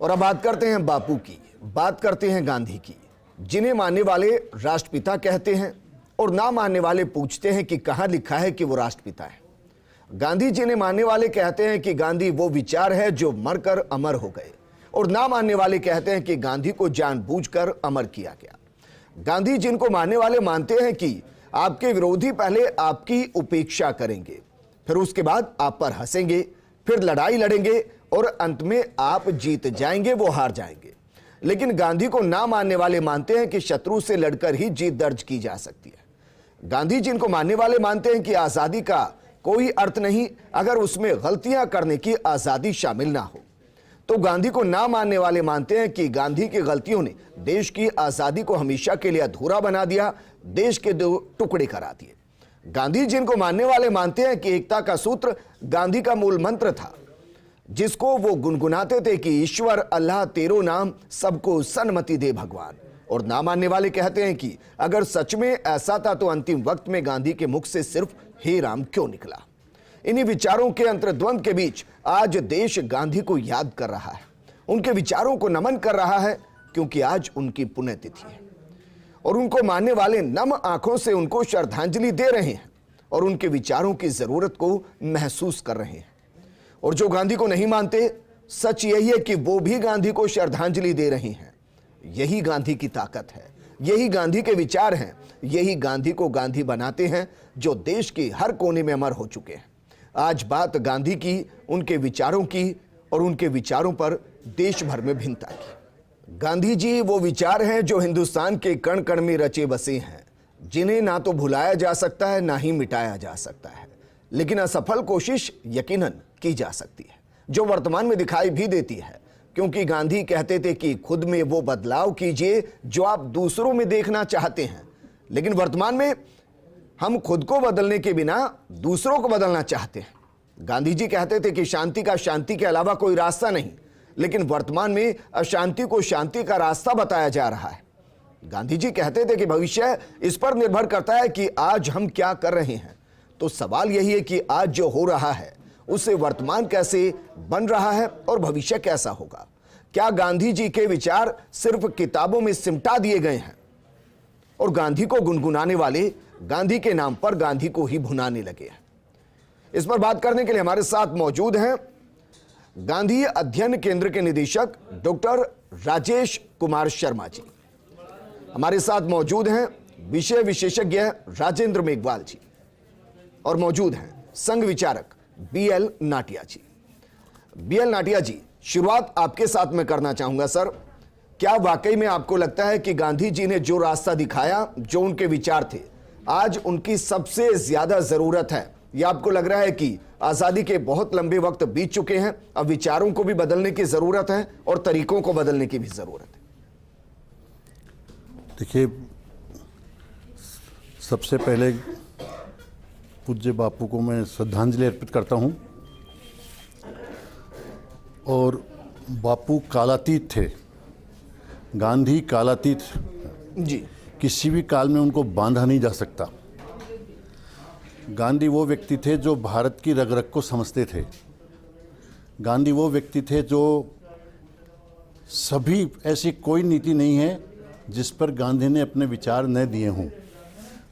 और अब बात करते हैं बापू की, बात करते हैं गांधी की, जिन्हें मानने वाले राष्ट्रपिता कहते हैं और ना मानने वाले पूछते हैं कि कहां लिखा है कि वो राष्ट्रपिता है। गांधी जिन्हें मानने वाले कहते हैं कि गांधी वो विचार है जो मरकर अमर हो गए, और ना मानने वाले कहते हैं कि गांधी को जानबूझकर अमर किया गया। गांधी जिनको मानने वाले मानते हैं कि आपके विरोधी पहले आपकी उपेक्षा करेंगे, फिर उसके बाद आप पर हंसेंगे, फिर लड़ाई लड़ेंगे और अंत में आप जीत जाएंगे, वो हार जाएंगे। लेकिन गांधी को ना मानने वाले मानते हैं कि शत्रु से लड़कर ही जीत दर्ज की जा सकती है। गांधी जिनको मानने वाले मानते हैं कि आजादी का कोई अर्थ नहीं अगर उसमें गलतियां करने की आजादी शामिल ना हो, तो गांधी को ना मानने वाले मानते हैं कि गांधी की गलतियों ने देश की आजादी को हमेशा के लिए अधूरा बना दिया, देश के दो टुकड़े करा दिए। गांधी जिनको मानने वाले मानते हैं कि एकता का सूत्र गांधी का मूल मंत्र था, जिसको वो गुनगुनाते थे कि ईश्वर अल्लाह तेरो नाम सबको सन्मति दे भगवान। और ना मानने वाले कहते हैं कि अगर सच में ऐसा था तो अंतिम वक्त में गांधी के मुख से सिर्फ हे राम क्यों निकला। इन्हीं विचारों के अंतर्द्वंद के बीच आज देश गांधी को याद कर रहा है, उनके विचारों को नमन कर रहा है, क्योंकि आज उनकी पुण्यतिथि है और उनको मानने वाले नम आंखों से उनको श्रद्धांजलि दे रहे हैं और उनके विचारों की जरूरत को महसूस कर रहे हैं। और जो गांधी को नहीं मानते, सच यही है कि वो भी गांधी को श्रद्धांजलि दे रहे हैं। यही गांधी की ताकत है, यही गांधी के विचार हैं, यही गांधी को गांधी बनाते हैं जो देश के हर कोने में अमर हो चुके हैं। आज बात गांधी की, उनके विचारों की और उनके विचारों पर देश भर में भिन्नता की। गांधी जी वो विचार हैं जो हिंदुस्तान के कण कण में रचे बसे हैं, जिन्हें ना तो भुलाया जा सकता है ना ही मिटाया जा सकता है, लेकिन असफल कोशिश यकीनन की जा सकती है, जो वर्तमान में दिखाई भी देती है। क्योंकि गांधी कहते थे कि खुद में वो बदलाव कीजिए जो आप दूसरों में देखना चाहते हैं, लेकिन वर्तमान में हम खुद को बदलने के बिना दूसरों को बदलना चाहते हैं। गांधी जी कहते थे कि शांति का शांति के अलावा कोई रास्ता नहीं, लेकिन वर्तमान में अशांति को शांति का रास्ता बताया जा रहा है। गांधी जी कहते थे कि भविष्य इस पर निर्भर करता है कि आज हम क्या कर रहे हैं। तो सवाल यही है कि आज जो हो रहा है उससे वर्तमान कैसे बन रहा है और भविष्य कैसा होगा। क्या गांधी जी के विचार सिर्फ किताबों में सिमटा दिए गए हैं और गांधी को गुनगुनाने वाले गांधी के नाम पर गांधी को ही भुनाने लगे हैं? इस पर बात करने के लिए हमारे साथ मौजूद हैं गांधी अध्ययन केंद्र के निदेशक डॉक्टर राजेश कुमार शर्मा जी। हमारे साथ मौजूद हैं विषय विशेषज्ञ राजेंद्र मेघवाल जी, और मौजूद हैं संघ विचारक बीएल नाटिया जी। बीएल नाटिया जी, शुरुआत आपके साथ में करना चाहूंगा सर। क्या वाकई में आपको लगता है कि गांधी जी ने जो रास्ता दिखाया, जो उनके विचार थे, आज उनकी सबसे ज्यादा जरूरत है, या आपको लग रहा है कि आजादी के बहुत लंबे वक्त बीत चुके हैं, अब विचारों को भी बदलने की जरूरत है और तरीकों को बदलने की भी जरूरत है? देखिए, सबसे पहले पूज्य बापू को मैं श्रद्धांजलि अर्पित करता हूं। और बापू कालातीत थे, गांधी कालातीत जी। किसी भी काल में उनको बांधा नहीं जा सकता। गांधी वो व्यक्ति थे जो भारत की रग रग को समझते थे। गांधी वो व्यक्ति थे जो सभी, ऐसी कोई नीति नहीं है जिस पर गांधी ने अपने विचार न दिए हों।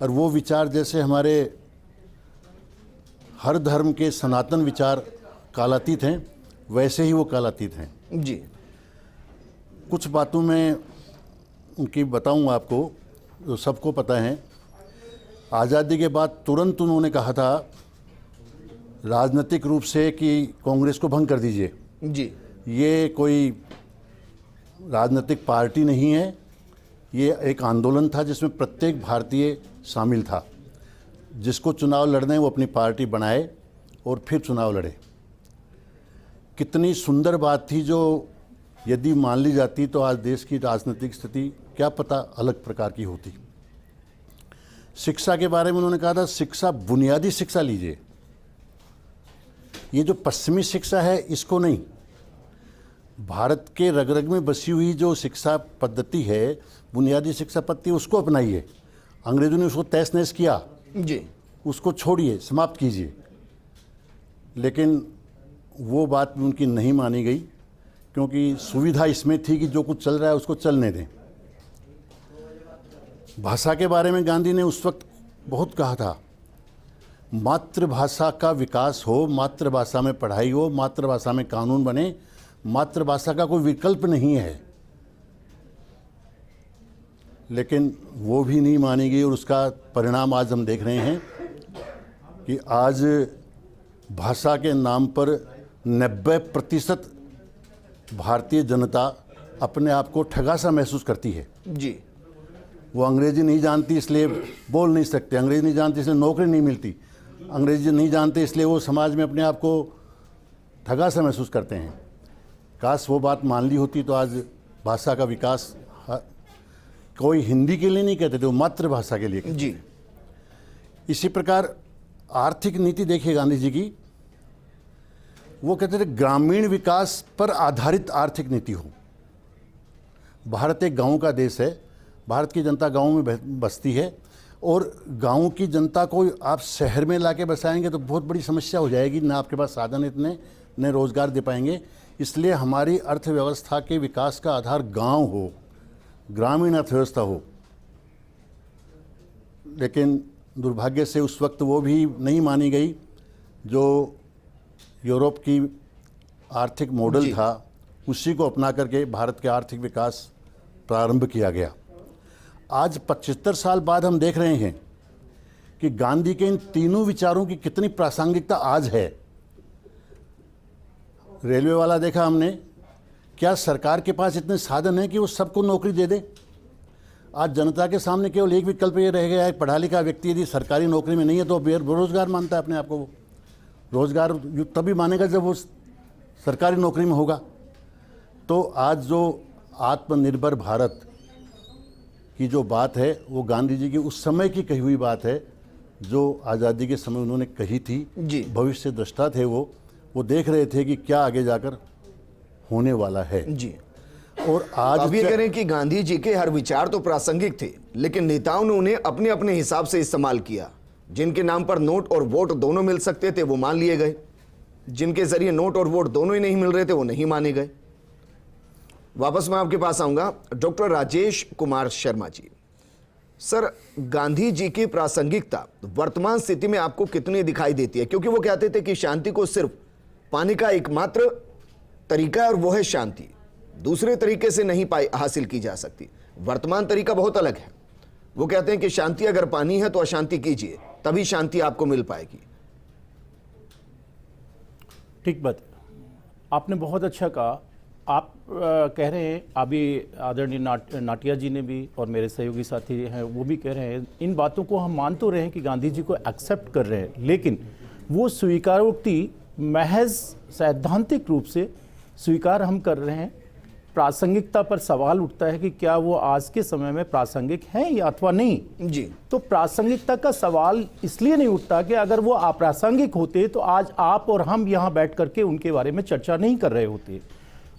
और वो विचार जैसे हमारे हर धर्म के सनातन विचार कालातीत हैं, वैसे ही वो कालातीत हैं जी। कुछ बातों में उनकी बताऊंगा आपको, जो सबको पता है। आज़ादी के बाद तुरंत उन्होंने कहा था राजनीतिक रूप से कि कांग्रेस को भंग कर दीजिए जी। ये कोई राजनीतिक पार्टी नहीं है, ये एक आंदोलन था जिसमें प्रत्येक भारतीय शामिल था। जिसको चुनाव लड़ने वो अपनी पार्टी बनाए और फिर चुनाव लड़े। कितनी सुंदर बात थी जो यदि मान ली जाती तो आज देश की राजनीतिक स्थिति क्या पता अलग प्रकार की होती। शिक्षा के बारे में उन्होंने कहा था, शिक्षा बुनियादी शिक्षा लीजिए, ये जो पश्चिमी शिक्षा है इसको नहीं। भारत के रग रग में बसी हुई जो शिक्षा पद्धति है, बुनियादी शिक्षा पद्धति, उसको अपनाइए। अंग्रेजों ने उसको तहस नहस किया जी, उसको छोड़िए, समाप्त कीजिए। लेकिन वो बात भी उनकी नहीं मानी गई, क्योंकि सुविधा इसमें थी कि जो कुछ चल रहा है उसको चलने दें। भाषा के बारे में गांधी ने उस वक्त बहुत कहा था, मातृभाषा का विकास हो, मातृभाषा में पढ़ाई हो, मातृभाषा में कानून बने, मातृभाषा का कोई विकल्प नहीं है। लेकिन वो भी नहीं मानी गई और उसका परिणाम आज हम देख रहे हैं कि आज भाषा के नाम पर 90% भारतीय जनता अपने आप को ठगा सा महसूस करती है। जी, वो अंग्रेजी नहीं जानती इसलिए बोल नहीं सकते, अंग्रेजी नहीं जानती इसलिए नौकरी नहीं मिलती, अंग्रेजी नहीं जानते इसलिए वो समाज में अपने आप को ठगा सा महसूस करते हैं। काश वो बात मान ली होती तो आज भाषा का विकास कोई हिंदी के लिए नहीं कहते थे, वो मातृभाषा के लिए कहते। जी, इसी प्रकार आर्थिक नीति देखिए गांधी जी की, वो कहते थे ग्रामीण विकास पर आधारित आर्थिक नीति हो। भारत एक गांव का देश है, भारत की जनता गांव में बसती है और गांव की जनता को आप शहर में लाके बसाएंगे तो बहुत बड़ी समस्या हो जाएगी, ना आपके पास साधन इतने, न रोजगार दे पाएंगे। इसलिए हमारी अर्थव्यवस्था के विकास का आधार गांव हो, ग्रामीण अर्थव्यवस्था हो। लेकिन दुर्भाग्य से उस वक्त वो भी नहीं मानी गई। जो यूरोप की आर्थिक मॉडल था उसी को अपना करके भारत के आर्थिक विकास प्रारंभ किया गया। आज 75 साल बाद हम देख रहे हैं कि गांधी के इन तीनों विचारों की कितनी प्रासंगिकता आज है। रेलवे वाला देखा हमने, क्या सरकार के पास इतने साधन हैं कि वो सबको नौकरी दे दे? आज जनता के सामने केवल एक विकल्प ये रह गया है, पढ़ा लिखा व्यक्ति यदि सरकारी नौकरी में नहीं है तो बेरोजगार मानता है अपने आप को। वो रोजगार तभी मानेगा जब वो सरकारी नौकरी में होगा। तो आज जो आत्मनिर्भर भारत की जो बात है वो गांधी जी की उस समय की कही हुई बात है, जो आज़ादी के समय उन्होंने कही थी। जी, भविष्य दृष्टा थे वो देख रहे थे कि क्या आगे जाकर होने वाला है। जी। और आज अब ये करें कि गांधी जी के हर विचार तो प्रासंगिक थे, लेकिन नेताओं ने उन्हें अपने अपने हिसाब से इस्तेमाल किया। जिनके नाम पर नोट और वोट दोनों मिल सकते थे वो मान लिए गए, जिनके जरिए नोट और वोट दोनों ही नहीं मिल रहे थे वो नहीं माने गए। वापस मैं आपके पास आऊंगा, डॉक्टर राजेश कुमार शर्मा जी। सर, गांधी जी की प्रासंगिकता वर्तमान स्थिति में आपको कितनी दिखाई देती है? क्योंकि वो कहते थे कि शांति को सिर्फ पाने का एकमात्र तरीका है और वो है शांति, दूसरे तरीके से नहीं हासिल की जा सकती। वर्तमान तरीका बहुत अलग है। वो कहते हैं कि शांति अगर पानी है तो अशांति कीजिए, तभी शांति आपको मिल पाएगी। ठीक बात, आपने बहुत अच्छा कहा। आप कह रहे हैं, अभी आदरणीय नाटिया जी ने भी और मेरे सहयोगी साथी हैं वो भी कह रहे हैं, इन बातों को हम मान तो रहे हैं कि गांधी जी को एक्सेप्ट कर रहे हैं, लेकिन वो स्वीकारोक्ति महज सैद्धांतिक रूप से स्वीकार हम कर रहे हैं। प्रासंगिकता पर सवाल उठता है कि क्या वो आज के समय में प्रासंगिक हैं या अथवा नहीं। जी, तो प्रासंगिकता का सवाल इसलिए नहीं उठता कि अगर वो अप्रासंगिक होते तो आज आप और हम यहाँ बैठ करके उनके बारे में चर्चा नहीं कर रहे होते।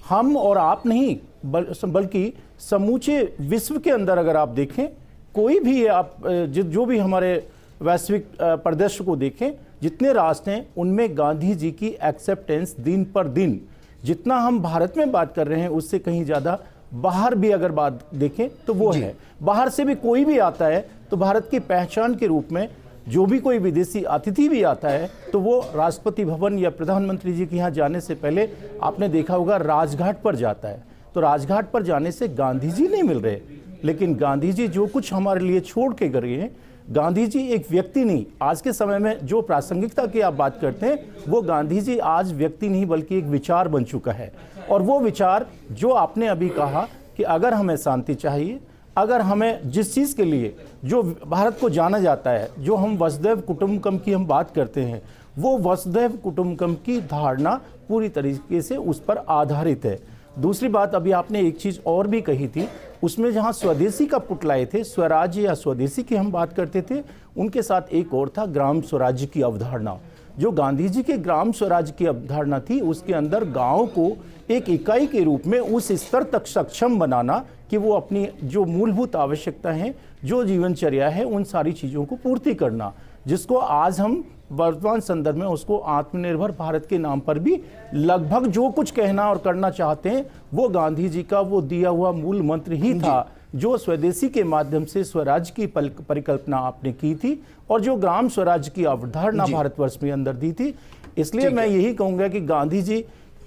हम और आप नहीं, बल्कि समूचे विश्व के अंदर अगर आप देखें, कोई भी आप जो भी हमारे वैश्विक परिदृश्य को देखें, जितने राष्ट्र हैं उनमें गांधी जी की एक्सेप्टेंस दिन पर दिन, जितना हम भारत में बात कर रहे हैं उससे कहीं ज़्यादा बाहर भी अगर बात देखें तो वो है। बाहर से भी कोई भी आता है तो भारत की पहचान के रूप में जो भी कोई विदेशी अतिथि भी आता है तो वो राष्ट्रपति भवन या प्रधानमंत्री जी के यहाँ जाने से पहले आपने देखा होगा राजघाट पर जाता है। तो राजघाट पर जाने से गांधी जी नहीं मिल रहे, लेकिन गांधी जी जो कुछ हमारे लिए छोड़ के गए हैं, गांधी जी एक व्यक्ति नहीं, आज के समय में जो प्रासंगिकता की आप बात करते हैं वो गांधी जी आज व्यक्ति नहीं बल्कि एक विचार बन चुका है। और वो विचार जो आपने अभी कहा कि अगर हमें शांति चाहिए, अगर हमें जिस चीज़ के लिए जो भारत को जाना जाता है, जो हम वसुधैव कुटुंबकम की हम बात करते हैं, वो वसुधैव कुटुंबकम की धारणा पूरी तरीके से उस पर आधारित है। दूसरी बात, अभी आपने एक चीज़ और भी कही थी, उसमें जहाँ स्वदेशी का पुट लाए थे, स्वराज्य या स्वदेशी की हम बात करते थे, उनके साथ एक और था ग्राम स्वराज्य की अवधारणा। जो गांधी जी के ग्राम स्वराज्य की अवधारणा थी उसके अंदर गांव को एक इकाई के रूप में उस स्तर तक सक्षम बनाना कि वो अपनी जो मूलभूत आवश्यकता हैं, जो जीवनचर्या है, उन सारी चीज़ों को पूर्ति करना, जिसको आज हम वर्तमान संदर्भ में उसको आत्मनिर्भर भारत के नाम पर भी लगभग जो कुछ कहना और करना चाहते हैं वो गांधी जी का वो दिया हुआ मूल मंत्र ही था, जो स्वदेशी के माध्यम से स्वराज की परिकल्पना आपने की थी और जो ग्राम स्वराज की अवधारणा भारतवर्ष में अंदर दी थी। इसलिए मैं यही कहूंगा कि गांधी जी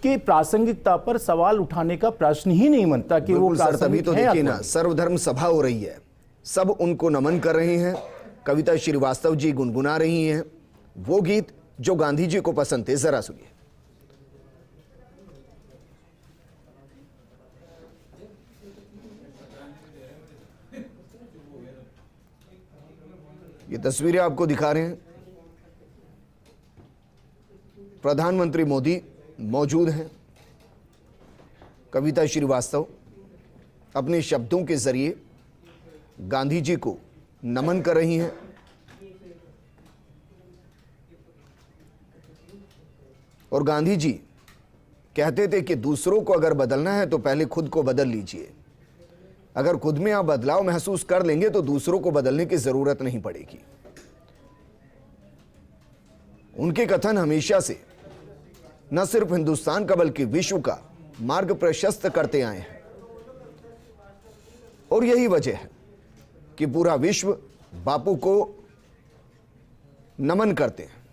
की प्रासंगिकता पर सवाल उठाने का प्रश्न ही नहीं बनता कि वो सर, तभी तो देखिए ना, प्रासंगिक है। सर्वधर्म सभा हो रही है, सब उनको नमन कर रहे हैं, कविता श्रीवास्तव जी गुनगुना रही हैं वो गीत जो गांधी जी को पसंद थे। जरा सुनिए। ये तस्वीरें आपको दिखा रहे हैं, प्रधानमंत्री मोदी मौजूद हैं, कविता श्रीवास्तव अपने शब्दों के जरिए गांधी जी को नमन कर रही हैं। और गांधी जी कहते थे कि दूसरों को अगर बदलना है तो पहले खुद को बदल लीजिए। अगर खुद में आप बदलाव महसूस कर लेंगे तो दूसरों को बदलने की जरूरत नहीं पड़ेगी। उनके कथन हमेशा से न सिर्फ हिंदुस्तान का बल्कि विश्व का मार्ग प्रशस्त करते आए हैं और यही वजह है कि पूरा विश्व बापू को नमन करते हैं।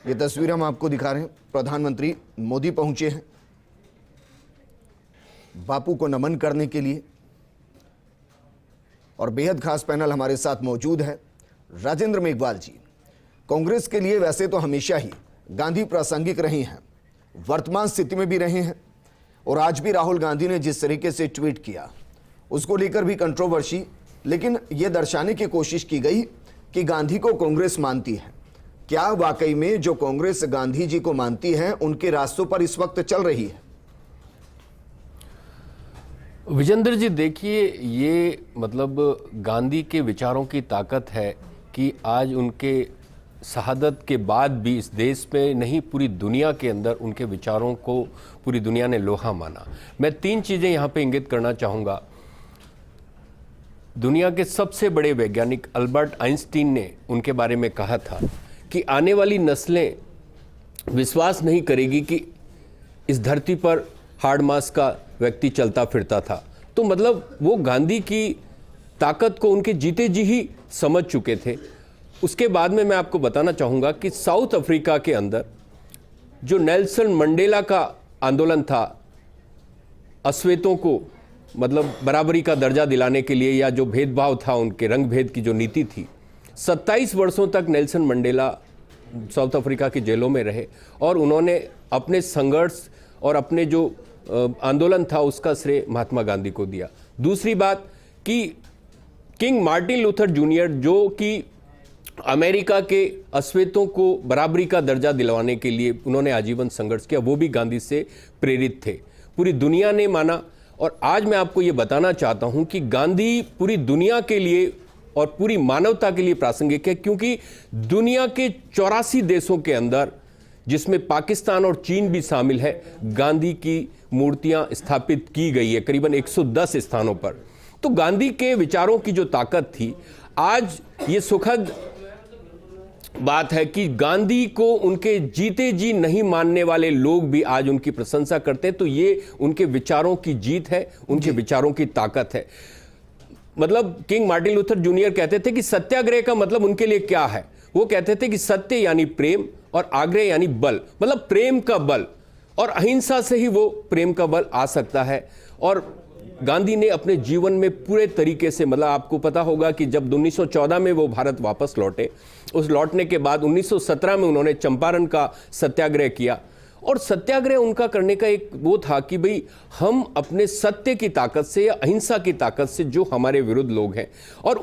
ये तस्वीर हम आपको दिखा रहे हैं, प्रधानमंत्री मोदी पहुंचे हैं बापू को नमन करने के लिए और बेहद खास पैनल हमारे साथ मौजूद है। राजेंद्र मेघवाल जी, कांग्रेस के लिए वैसे तो हमेशा ही गांधी प्रासंगिक रहे हैं, वर्तमान स्थिति में भी रहे हैं और आज भी राहुल गांधी ने जिस तरीके से ट्वीट किया उसको लेकर भी कंट्रोवर्सी, लेकिन यह दर्शाने की कोशिश की गई कि गांधी को कांग्रेस मानती है। क्या वाकई में जो कांग्रेस गांधी जी को मानती है उनके रास्तों पर इस वक्त चल रही है? विजेंद्र जी देखिए, ये मतलब गांधी के विचारों की ताकत है कि आज उनके शहादत के बाद भी इस देश में नहीं पूरी दुनिया के अंदर उनके विचारों को पूरी दुनिया ने लोहा माना। मैं 3 चीज़ें यहाँ पे इंगित करना चाहूँगा। दुनिया के सबसे बड़े वैज्ञानिक अल्बर्ट आइंस्टीन ने उनके बारे में कहा था कि आने वाली नस्लें विश्वास नहीं करेगी कि इस धरती पर हार्ड मास का व्यक्ति चलता फिरता था। तो मतलब वो गांधी की ताकत को उनके जीते जी ही समझ चुके थे। उसके बाद में मैं आपको बताना चाहूँगा कि साउथ अफ्रीका के अंदर जो नेल्सन मंडेला का आंदोलन था, अश्वेतों को मतलब बराबरी का दर्जा दिलाने के लिए, या जो भेदभाव था उनके रंग भेद की जो नीति थी, 27 वर्षों तक नेल्सन मंडेला साउथ अफ्रीका की जेलों में रहे और उन्होंने अपने संघर्ष और अपने जो आंदोलन था उसका श्रेय महात्मा गांधी को दिया। दूसरी बात कि किंग मार्टिन लूथर जूनियर, जो कि अमेरिका के अश्वेतों को बराबरी का दर्जा दिलवाने के लिए उन्होंने आजीवन संघर्ष किया, वो भी गांधी से प्रेरित थे। पूरी दुनिया ने माना। और आज मैं आपको ये बताना चाहता हूं कि गांधी पूरी दुनिया के लिए और पूरी मानवता के लिए प्रासंगिक है, क्योंकि दुनिया के 84 देशों के अंदर, जिसमें पाकिस्तान और चीन भी शामिल है, गांधी की मूर्तियां स्थापित की गई है करीबन 110 स्थानों पर। तो गांधी के विचारों की जो ताकत थी, आज ये सुखद बात है कि गांधी को उनके जीते जी नहीं मानने वाले लोग भी आज उनकी प्रशंसा करते हैं। तो ये उनके विचारों की जीत है, उनके विचारों की ताकत है। मतलब किंग मार्टिन लूथर जूनियर कहते थे कि सत्याग्रह का मतलब उनके लिए क्या है। वो कहते थे कि सत्य यानी प्रेम और आग्रह यानी बल, मतलब प्रेम का बल, और अहिंसा से ही वो प्रेम का बल आ सकता है। और गांधी ने अपने जीवन में पूरे तरीके से, मतलब आपको पता होगा कि जब 1914 में वो भारत वापस लौटे, उस लौटने के बाद 1917 में उन्होंने चंपारण का सत्याग्रह किया। और सत्याग्रह उनका करने का एक वो था कि भाई हम अपने सत्य की ताकत से या अहिंसा की ताकत से जो हमारे विरुद्ध लोग हैं और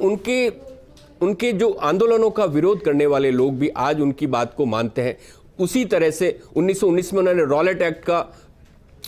उनके जो आंदोलनों का विरोध करने वाले लोग भी आज उनकी बात को मानते हैं। उसी तरह से 1919 में उन्होंने रॉलेट एक्ट का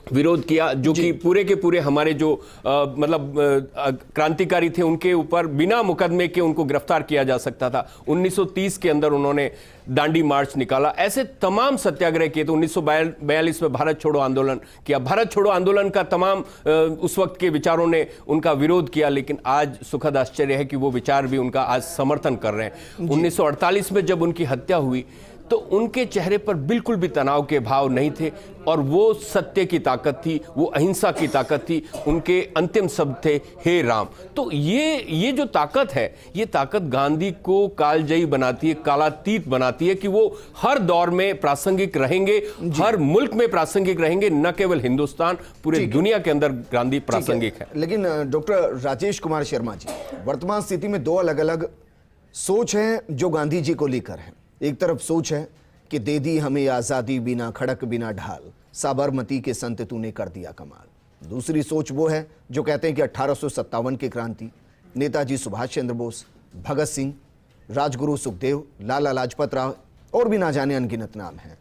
विरोध किया, जो कि पूरे के पूरे हमारे जो क्रांतिकारी थे उनके ऊपर बिना मुकदमे के उनको गिरफ्तार किया जा सकता था। 1930 के अंदर उन्होंने दांडी मार्च निकाला, ऐसे तमाम सत्याग्रह किए थे। 1942 में भारत छोड़ो आंदोलन किया। भारत छोड़ो आंदोलन का तमाम उस वक्त के विचारों ने उनका विरोध किया, लेकिन आज सुखद आश्चर्य है कि वो विचार भी उनका आज समर्थन कर रहे हैं। 1948 में जब उनकी हत्या हुई तो उनके चेहरे पर बिल्कुल भी तनाव के भाव नहीं थे, और वो सत्य की ताकत थी, वो अहिंसा की ताकत थी। उनके अंतिम शब्द थे, हे राम। तो ये जो ताकत है, ये ताकत गांधी को कालजयी बनाती है, कालातीत बनाती है, कि वो हर दौर में प्रासंगिक रहेंगे, हर मुल्क में प्रासंगिक रहेंगे, न केवल हिंदुस्तान, पूरे दुनिया के अंदर गांधी प्रासंगिक है। लेकिन डॉक्टर राजेश कुमार शर्मा जी, वर्तमान स्थिति में दो अलग अलग सोच हैं जो गांधी जी को लेकर है। एक तरफ सोच है कि दे दी हमें आज़ादी बिना खड़क बिना ढाल, साबरमती के संत तूने कर दिया कमाल। दूसरी सोच वो है जो कहते हैं कि 1857 की क्रांति, नेताजी सुभाष चंद्र बोस, भगत सिंह, राजगुरु सुखदेव, लाला लाजपत राय और भी ना जाने अनगिनत नाम हैं।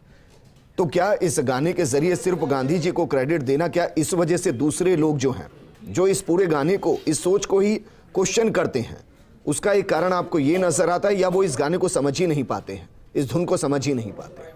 तो क्या इस गाने के जरिए सिर्फ गांधी जी को क्रेडिट देना, क्या इस वजह से दूसरे लोग जो हैं, जो इस पूरे गाने को, इस सोच को ही क्वेश्चन करते हैं, उसका एक कारण आपको ये नजर आता है, या वो इस गाने को समझ ही नहीं पाते हैं, इस धुन को समझ ही नहीं पाते हैं?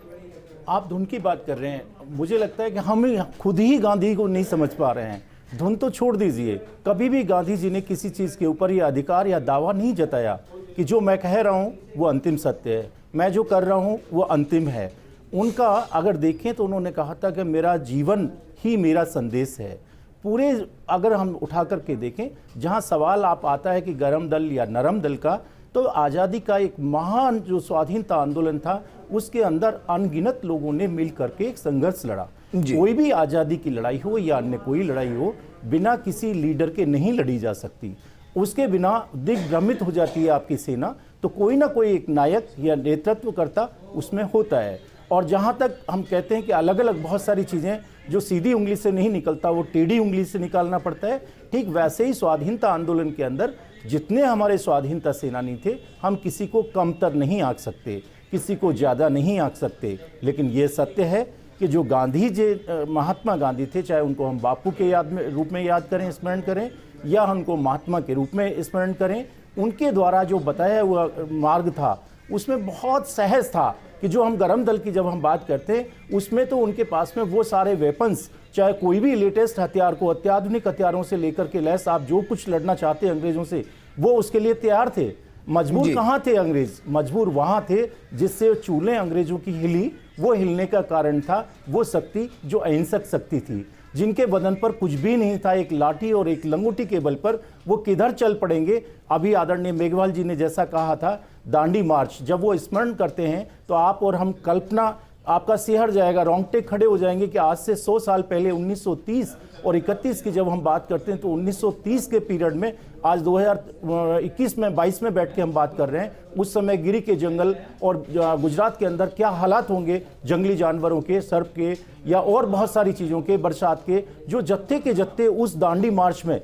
आप धुन की बात कर रहे हैं, मुझे लगता है कि हम खुद ही गांधी को नहीं समझ पा रहे हैं। धुन तो छोड़ दीजिए, कभी भी गांधी जी ने किसी चीज़ के ऊपर यह अधिकार या दावा नहीं जताया कि जो मैं कह रहा हूँ वो अंतिम सत्य है, मैं जो कर रहा हूँ वो अंतिम है। उनका अगर देखें तो उन्होंने कहा था कि मेरा जीवन ही मेरा संदेश है। पूरे अगर हम उठा करके देखें, जहां सवाल आप आता है कि गरम दल या नरम दल का, तो आज़ादी का एक महान जो स्वाधीनता आंदोलन था, उसके अंदर अनगिनत लोगों ने मिल करके एक संघर्ष लड़ा। कोई भी आज़ादी की लड़ाई हो या अन्य कोई लड़ाई हो, बिना किसी लीडर के नहीं लड़ी जा सकती। उसके बिना दिग्भ्रमित हो जाती है आपकी सेना, तो कोई ना कोई एक नायक या नेतृत्वकर्ता उसमें होता है। और जहाँ तक हम कहते हैं कि अलग अलग बहुत सारी चीज़ें जो सीधी उंगली से नहीं निकलता, वो टेढ़ी उंगली से निकालना पड़ता है, ठीक वैसे ही स्वाधीनता आंदोलन के अंदर जितने हमारे स्वाधीनता सेनानी थे, हम किसी को कमतर नहीं आंक सकते, किसी को ज़्यादा नहीं आंक सकते। लेकिन ये सत्य है कि जो गांधी जी, महात्मा गांधी थे, चाहे उनको हम बापू के रूप में याद करें, स्मरण करें, या उनको महात्मा के रूप में स्मरण करें, उनके द्वारा जो बताया हुआ मार्ग था उसमें बहुत सहज था कि जो हम गरम दल की जब हम बात करते हैं, उसमें तो उनके पास में वो सारे वेपन्स, चाहे कोई भी लेटेस्ट हथियार को, अत्याधुनिक हथियारों से लेकर के लैस आप जो कुछ लड़ना चाहते हैं अंग्रेजों से, वो उसके लिए तैयार थे। मजबूर कहाँ थे अंग्रेज? मजबूर वहाँ थे जिससे चूल्हे अंग्रेजों की हिली, वो हिलने का कारण था वो शक्ति जो अहिंसक शक्ति थी, जिनके बदन पर कुछ भी नहीं था, एक लाठी और एक लंगोटी के बल पर वो किधर चल पड़ेंगे। अभी आदरणीय मेघवाल जी ने जैसा कहा था, दांडी मार्च जब वो स्मरण करते हैं तो आप और हम कल्पना, आपका सिहर जाएगा, रोंगटे खड़े हो जाएंगे कि आज से 100 साल पहले 1930 और 31 की जब हम बात करते हैं, तो 1930 के पीरियड में, आज 2021 में 22 में बैठ के हम बात कर रहे हैं, उस समय गिरी के जंगल और गुजरात के अंदर क्या हालात होंगे, जंगली जानवरों के, सर्प के, या और बहुत सारी चीज़ों के, बरसात के, जो जत्थे के जत्थे उस दांडी मार्च में,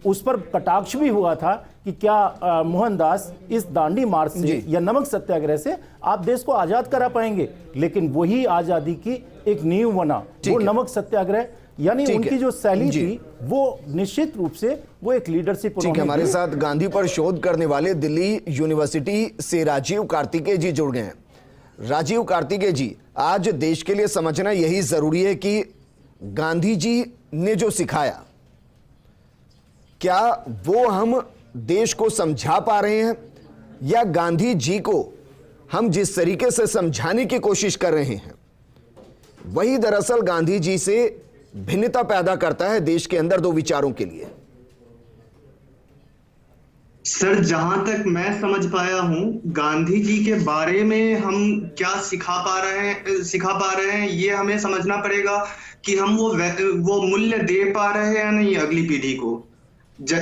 उस पर कटाक्ष भी हुआ था कि क्या मोहनदास इस दांडी मार्च से या नमक सत्याग्रह से आप देश को आजाद करा पाएंगे। लेकिन वही आजादी की एक नींव बना, वो नमक सत्याग्रह, यानी उनकी जो शैली थी वो निश्चित रूप से वो एक लीडरशिप। हमारे साथ गांधी पर शोध करने वाले दिल्ली यूनिवर्सिटी से राजीव कार्तिकेय जी जुड़ गए हैं। राजीव कार्तिकेय जी, आज देश के लिए समझना यही जरूरी है कि गांधी जी ने जो सिखाया, क्या वो हम देश को समझा पा रहे हैं, या गांधी जी को हम जिस तरीके से समझाने की कोशिश कर रहे हैं वही दरअसल गांधी जी से भिन्नता पैदा करता है देश के अंदर दो विचारों के लिए? सर, जहां तक मैं समझ पाया हूं, गांधी जी के बारे में हम क्या सिखा पा रहे हैं, ये हमें समझना पड़ेगा कि हम वो मूल्य दे पा रहे हैं या नहीं अगली पीढ़ी को।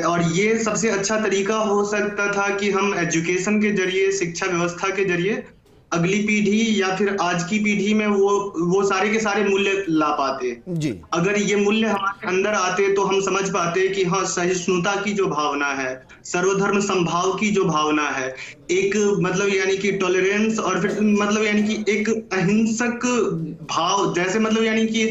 और ये सबसे अच्छा तरीका हो सकता था कि हम एजुकेशन के जरिए, शिक्षा व्यवस्था के जरिए अगली पीढ़ी या फिर आज की पीढ़ी में वो सारे के सारे मूल्य ला पाते जी। अगर ये मूल्य हमारे अंदर आते तो हम समझ पाते कि हाँ, सहिष्णुता की जो भावना है, सर्वधर्म समभाव की जो भावना है, एक मतलब यानी कि टॉलरेंस, और फिर मतलब यानी कि एक अहिंसक भाव, जैसे मतलब यानी कि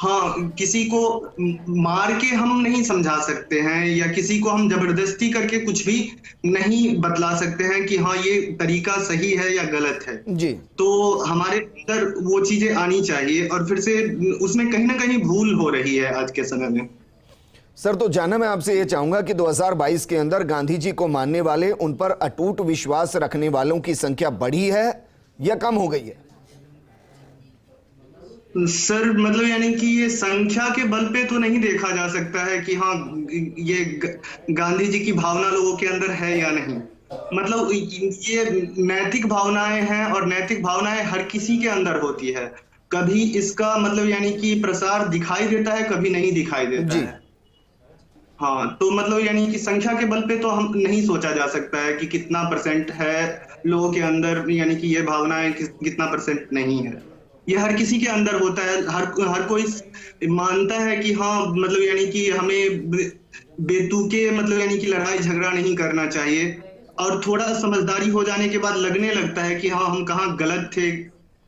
हाँ, किसी को मार के हम नहीं समझा सकते हैं या किसी को हम जबरदस्ती करके कुछ भी नहीं बतला सकते हैं कि हाँ ये तरीका सही है या गलत है जी। तो हमारे अंदर वो चीजें आनी चाहिए और फिर से उसमें कहीं ना कहीं भूल हो रही है आज के समय में। सर, तो जानना मैं आपसे ये चाहूंगा कि 2022 के अंदर गांधी जी को मानने वाले, उन पर अटूट विश्वास रखने वालों की संख्या बढ़ी है या कम हो गई है? सर मतलब यानी कि ये संख्या के बल पे तो नहीं देखा जा सकता है कि हाँ ये गांधी जी की भावना लोगों के अंदर है या नहीं। मतलब ये नैतिक भावनाएं हैं और नैतिक भावनाएं हर किसी के अंदर होती है। कभी इसका मतलब यानी कि प्रसार दिखाई देता है, कभी नहीं दिखाई देता है। हाँ, तो मतलब यानी कि संख्या के बल पे तो हम नहीं सोचा जा सकता है कि कितना % है लोगों के अंदर, यानी कि ये भावनाएं कितना % नहीं है। ये हर किसी के अंदर होता है। हर कोई मानता है कि हाँ मतलब यानी कि हमें बेतुके मतलब यानी कि लड़ाई झगड़ा नहीं करना चाहिए और थोड़ा समझदारी हो जाने के बाद लगने लगता है कि हाँ हम कहाँ गलत थे,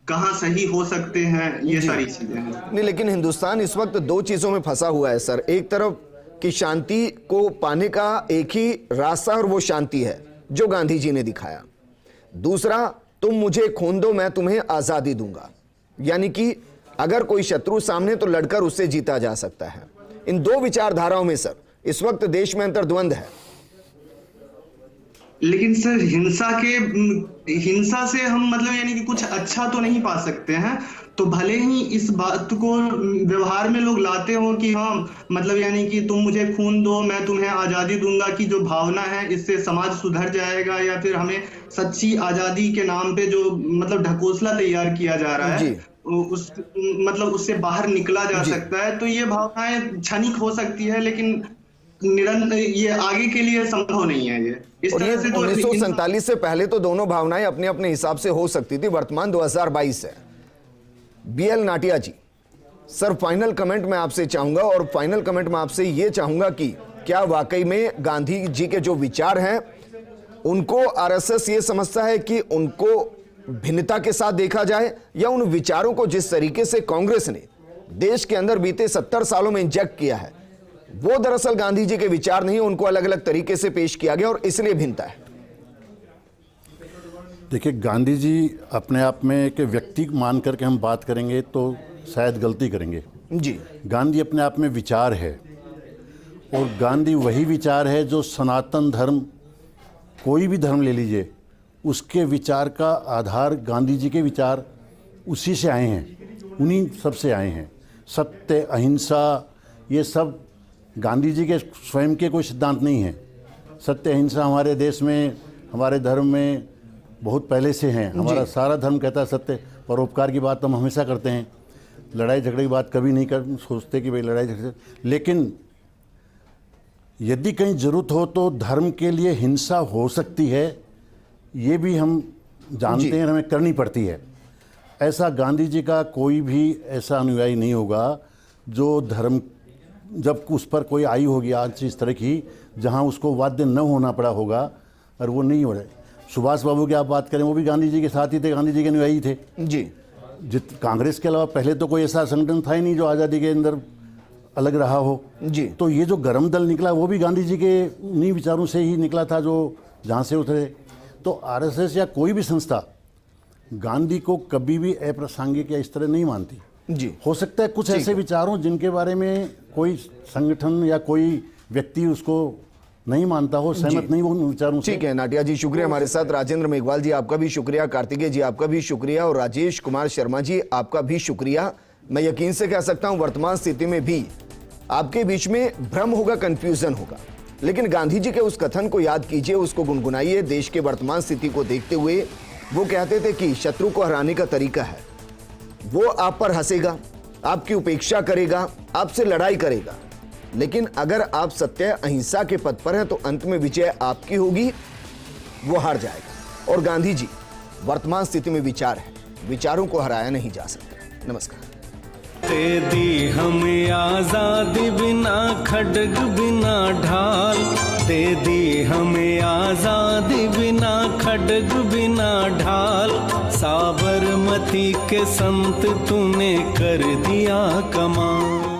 कहाँ सही हो सकते हैं, ये सारी चीजें हैं। नहीं, लेकिन हिंदुस्तान इस वक्त दो चीजों में फंसा हुआ है सर। एक तरफ कि शांति को पाने का एक ही रास्ता और वो शांति है जो गांधी जी ने दिखाया। दूसरा, तुम मुझे खून दो मैं तुम्हें आजादी दूंगा, यानी कि अगर कोई शत्रु सामने तो लड़कर उससे जीता जा सकता है। इन दो विचारधाराओं में सर इस वक्त देश में अंतर्द्वंद है। लेकिन सर हिंसा से हम मतलब यानी कि कुछ अच्छा तो नहीं पा सकते हैं। तो भले ही इस बात को व्यवहार में लोग लाते हो कि हाँ मतलब यानी कि तुम मुझे खून दो मैं तुम्हें आजादी दूंगा की जो भावना है इससे समाज सुधर जाएगा या फिर हमें सच्ची आजादी के नाम पे जो मतलब ढकोसला तैयार किया जा रहा है उस मतलब उससे बाहर निकला जा सकता है। तो ये भावनाएं क्षणिक हो सकती है लेकिन निरंतर ये आगे के लिए संभव नहीं है। ये इस तरह से 1947 से पहले तो दोनों भावनाएं अपने अपने हिसाब से हो सकती थी, वर्तमान 2022 है। BL नाटिया जी, सर फाइनल कमेंट मैं आपसे चाहूंगा और फाइनल कमेंट में आपसे ये चाहूंगा कि क्या वाकई में गांधी जी के जो विचार हैं उनको RSS ये समझता है कि उनको भिन्नता के साथ देखा जाए, या उन विचारों को जिस तरीके से कांग्रेस ने देश के अंदर बीते 70 सालों में इंजेक्ट किया है वो दरअसल गांधी जी के विचार नहीं, उनको अलग अलग तरीके से पेश किया गया और इसलिए भिन्नता है? देखिए, गांधी जी अपने आप में एक व्यक्ति मान करके हम बात करेंगे तो शायद गलती करेंगे जी। गांधी अपने आप में विचार है और गांधी वही विचार है जो सनातन धर्म, कोई भी धर्म ले लीजिए, उसके विचार का आधार गांधी जी के विचार उसी से आए हैं, उन्हीं सब से आए हैं। सत्य, अहिंसा, ये सब गांधी जी के स्वयं के कोई सिद्धांत नहीं है। सत्य अहिंसा हमारे देश में, हमारे धर्म में बहुत पहले से हैं। हमारा सारा धर्म कहता है सत्य, परोपकार की बात हम हमेशा करते हैं, लड़ाई झगड़े की बात कभी नहीं कर सोचते कि भाई लड़ाई झगड़े। लेकिन यदि कहीं ज़रूरत हो तो धर्म के लिए हिंसा हो सकती है, ये भी हम जानते हैं, हमें करनी पड़ती है। ऐसा गांधी जी का कोई भी ऐसा अनुयायी नहीं होगा जो धर्म, जब उस पर कोई आई होगी आज इस तरह की जहां उसको वाद्य न होना पड़ा होगा, और वो नहीं हो रहा है। सुभाष बाबू की आप बात करें, वो भी गांधी जी के साथ ही थे, गांधी जी के अनुयायी थे जी। कांग्रेस के अलावा पहले तो कोई ऐसा संगठन था ही नहीं जो आज़ादी के अंदर अलग रहा हो जी। तो ये जो गरम दल निकला वो भी गांधी जी के उन्हीं विचारों से ही निकला था जो जहाँ से उतरे। तो RSS या कोई भी संस्था गांधी को कभी भी अप्रासंगिक या इस तरह नहीं मानती जी। हो सकता है कुछ ऐसे विचारों जिनके बारे में कोई संगठन या कोई व्यक्ति उसको नहीं मानता हो, सहमत नहीं हो उन विचारों से। ठीक है नाटिया जी, शुक्रिया। हमारे साथ राजेंद्र मेघवाल जी, आपका भी शुक्रिया। कार्तिकेय जी, आपका भी शुक्रिया। और राजेश कुमार शर्मा जी, आपका भी शुक्रिया। मैं यकीन से कह सकता हूं वर्तमान स्थिति में भी आपके बीच में भ्रम होगा, कंफ्यूजन होगा, लेकिन गांधी जी के उस कथन को याद कीजिए, उसको गुनगुनाइए। देश के वर्तमान स्थिति को देखते हुए वो कहते थे कि शत्रु को हराने का तरीका है वो आप पर हंसेगा, आपकी उपेक्षा करेगा, आपसे लड़ाई करेगा, लेकिन अगर आप सत्य अहिंसा के पथ पर हैं तो अंत में विजय आपकी होगी, वो हार जाएगा। और गांधी जी वर्तमान स्थिति में विचार है, विचारों को हराया नहीं जा सकता। नमस्कार। दे दी हमें आजादी बिना खड्ग बिना ढाल, दे दी हमें आजादी बिना खड्ग बिना ढाल। साबरमती के संत तूने कर दिया कमाल।